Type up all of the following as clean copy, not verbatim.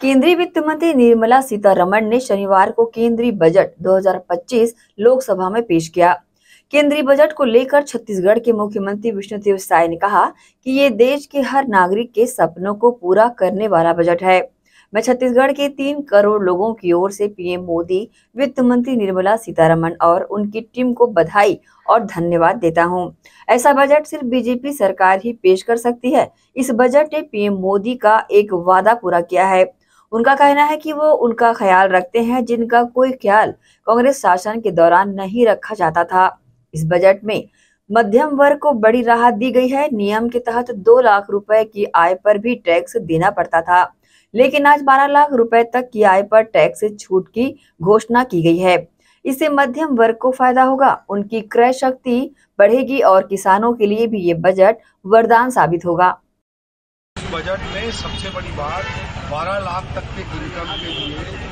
केंद्रीय वित्त मंत्री निर्मला सीतारमण ने शनिवार को केंद्रीय बजट 2025 लोकसभा में पेश किया। केंद्रीय बजट को लेकर छत्तीसगढ़ के मुख्यमंत्री विष्णुदेव साय ने कहा कि ये देश के हर नागरिक के सपनों को पूरा करने वाला बजट है। मैं छत्तीसगढ़ के 3 करोड़ लोगों की ओर से पीएम मोदी, वित्त मंत्री निर्मला सीतारमण और उनकी टीम को बधाई और धन्यवाद देता हूं। ऐसा बजट सिर्फ बीजेपी सरकार ही पेश कर सकती है। इस बजट ने पीएम मोदी का एक वादा पूरा किया है। उनका कहना है कि वो उनका ख्याल रखते हैं जिनका कोई ख्याल कांग्रेस शासन के दौरान नहीं रखा जाता था। इस बजट में मध्यम वर्ग को बड़ी राहत दी गई है। नियम के तहत 2 लाख रुपए की आय पर भी टैक्स देना पड़ता था, लेकिन आज 12 लाख रुपए तक की आय पर टैक्स छूट की घोषणा की गई है। इससे मध्यम वर्ग को फायदा होगा, उनकी क्रय शक्ति बढ़ेगी और किसानों के लिए भी ये बजट वरदान साबित होगा। बजट में सबसे बड़ी बात 12 लाख तक के इनकम के लिए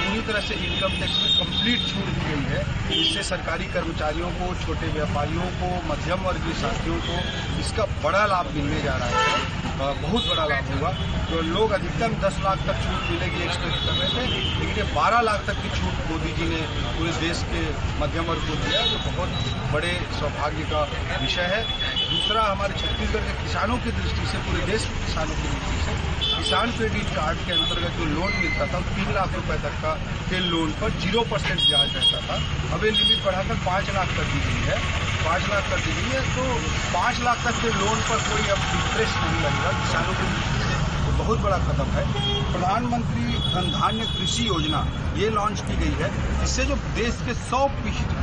पूरी तरह से इनकम टैक्स में कंप्लीट छूट दी गई है। इससे सरकारी कर्मचारियों को, छोटे व्यापारियों को, मध्यम वर्गीय साथियों को इसका बड़ा लाभ मिलने जा रहा है। बहुत बड़ा लाभ होगा। जो लोग अधिकतम 10 लाख तक छूट मिलेगी एक्सपेक्ट कर रहे थे, लेकिन ये 12 लाख तक की छूट मोदी जी ने पूरे देश के मध्यम वर्ग को दिया, जो बहुत बड़े सौभाग्य का विषय है। दूसरा, हमारे छत्तीसगढ़ के किसानों की दृष्टि से, पूरे देश के किसानों की दृष्टि से किसान क्रेडिट कार्ड के अंतर्गत जो लोन मिलता था 3 लाख रुपए तक का के लोन पर 0% ब्याज रहता था। अब ये लिमिट बढ़ाकर 5 लाख कर दी गई है। 5 लाख कर दी गई है, तो 5 लाख तक के लोन पर कोई अब इंटरेस्ट नहीं लगेगा किसानों की दृष्टि से। तो बहुत बड़ा कदम है। प्रधानमंत्री धन धान्य कृषि योजना ये लॉन्च की गई है। इससे जो देश के 100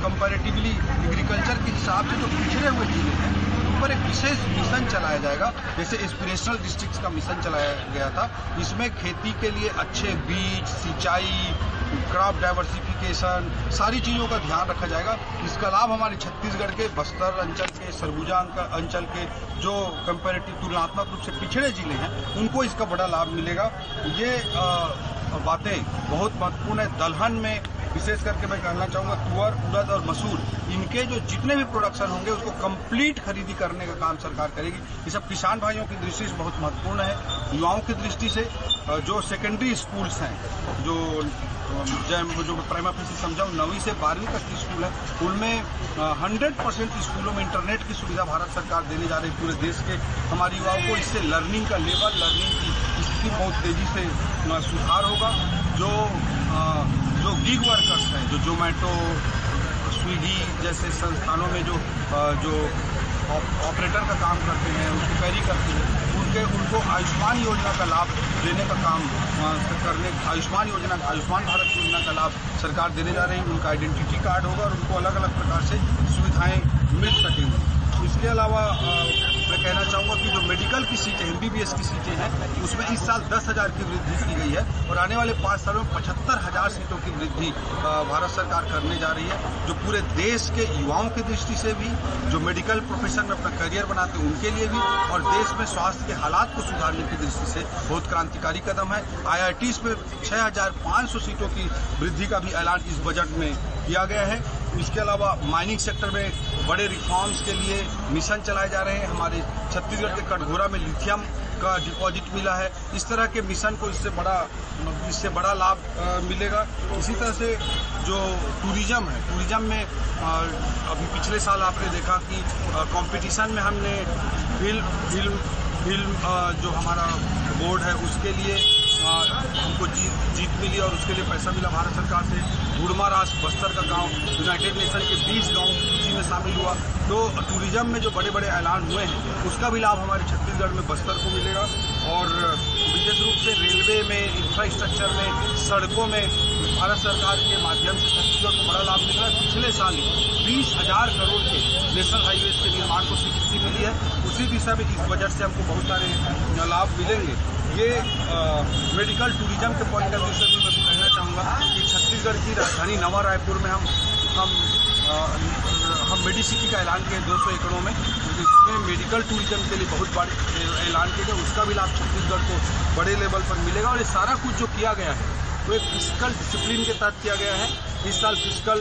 कंपैरेटिवली एग्रीकल्चर के हिसाब से जो पिछड़े हुए जिले हैं उन पर एक विशेष मिशन चलाया जाएगा। जैसे एस्पिरेशनल डिस्ट्रिक्ट्स का मिशन चलाया गया था, इसमें खेती के लिए अच्छे बीज, सिंचाई, क्रॉप डाइवर्सिफिकेशन, सारी चीज़ों का ध्यान रखा जाएगा। इसका लाभ हमारे छत्तीसगढ़ के बस्तर अंचल के, सरगुजा अंचल के जो कंपैरेटिव तुलनात्मक रूप से पिछड़े जिले हैं उनको इसका बड़ा लाभ मिलेगा। ये बातें बहुत महत्वपूर्ण है। दलहन में विशेष करके मैं कहना चाहूँगा, तुअर, उड़द और मसूर, इनके जो जितने भी प्रोडक्शन होंगे उसको कंप्लीट खरीदी करने का काम सरकार करेगी। ये सब किसान भाइयों की दृष्टि से बहुत महत्वपूर्ण है। युवाओं की दृष्टि से जो सेकेंडरी स्कूल्स हैं, जो प्राइमरी से समझाऊँ 9वीं से 12वीं तक की स्कूल है, उनमें 100% स्कूलों में इंटरनेट की सुविधा भारत सरकार देने जा रही है पूरे देश के हमारे युवाओं को। इससे लर्निंग का लेवल, लर्निंग की स्थिति बहुत तेजी से सुधार होगा। जो गिग वर्कर्स हैं, जो जोमेटो, स्विगी जैसे संस्थानों में जो ऑपरेटर का काम करते हैं, उसको कैरी करते हैं, उनको आयुष्मान योजना का लाभ देने का काम करने, आयुष्मान भारत योजना का लाभ सरकार देने जा रही है। उनका आइडेंटिटी कार्ड होगा और उनको अलग अलग प्रकार से सुविधाएं मिल सकेंगी। इसके अलावा मैं कहना चाहूँगा कि जो मेडिकल की सीटें, MBBS की सीटें हैं, उसमें इस साल 10,000 की वृद्धि की गई है और आने वाले 5 सालों में 75,000 सीटों की वृद्धि भारत सरकार करने जा रही है, जो पूरे देश के युवाओं की दृष्टि से भी, जो मेडिकल प्रोफेशन में अपना करियर बनाते हैं उनके लिए भी, और देश में स्वास्थ्य के हालात को सुधारने की दृष्टि से बहुत क्रांतिकारी कदम है। IITs में 6,500 सीटों की वृद्धि का भी ऐलान इस बजट में किया गया है। इसके अलावा माइनिंग सेक्टर में बड़े रिफॉर्म्स के लिए मिशन चलाए जा रहे हैं। हमारे छत्तीसगढ़ के कटघोरा में लिथियम का डिपॉजिट मिला है। इस तरह के मिशन को इससे बड़ा लाभ मिलेगा। इसी तरह से जो टूरिज्म है, टूरिज्म में अभी पिछले साल आपने देखा कि कंपटीशन में हमने फिल्म जो हमारा बोर्ड है उसके लिए हमको जीत मिली और उसके लिए पैसा मिला भारत सरकार से। गुड़मा राष्ट्र बस्तर का गांव यूनाइटेड नेशन के 20 गांव इसी में शामिल हुआ। तो टूरिज्म में जो बड़े बड़े ऐलान हुए हैं उसका भी लाभ हमारे छत्तीसगढ़ में बस्तर को मिलेगा। और विशेष रूप से रेलवे में, इंफ्रास्ट्रक्चर में, सड़कों में भारत सरकार के माध्यम से छत्तीसगढ़ को बड़ा लाभ मिल रहा है। पिछले साल ही 20,000 करोड़ के नेशनल हाईवेज के निर्माण को स्वीकृति मिली है। उसी दिशा में इस बजट से हमको बहुत सारे लाभ मिलेंगे। ये मेडिकल टूरिज्म के पॉइंट ऑफ व्यू से भी मैं कहना चाहूँगा कि छत्तीसगढ़ की राजधानी नवा रायपुर में हम मेडिसिटी का ऐलान किए 200 एकड़ों में, इसमें मेडिकल टूरिज्म के लिए बहुत बड़ा ऐलान किया गया। उसका भी लाभ छत्तीसगढ़ को बड़े लेवल पर मिलेगा। और ये सारा कुछ जो किया गया है वो एक फिस्कल डिसिप्लिन के तहत किया गया है। इस साल फिस्कल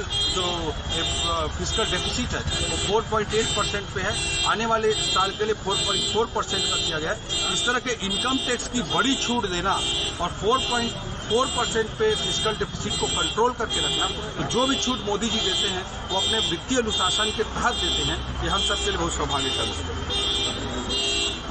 डेफिसिट है वो 4.8% पे है, आने वाले साल के लिए 4.4% का किया गया है। इस तरह के इनकम टैक्स की बड़ी छूट देना और 4.4% पे फिस्कल डेफिसिट को कंट्रोल करके रखना, तो जो भी छूट मोदी जी देते हैं वो अपने वित्तीय अनुशासन के तहत देते हैं। ये हम सबके लिए बहुत सौभाग्य का विषय है।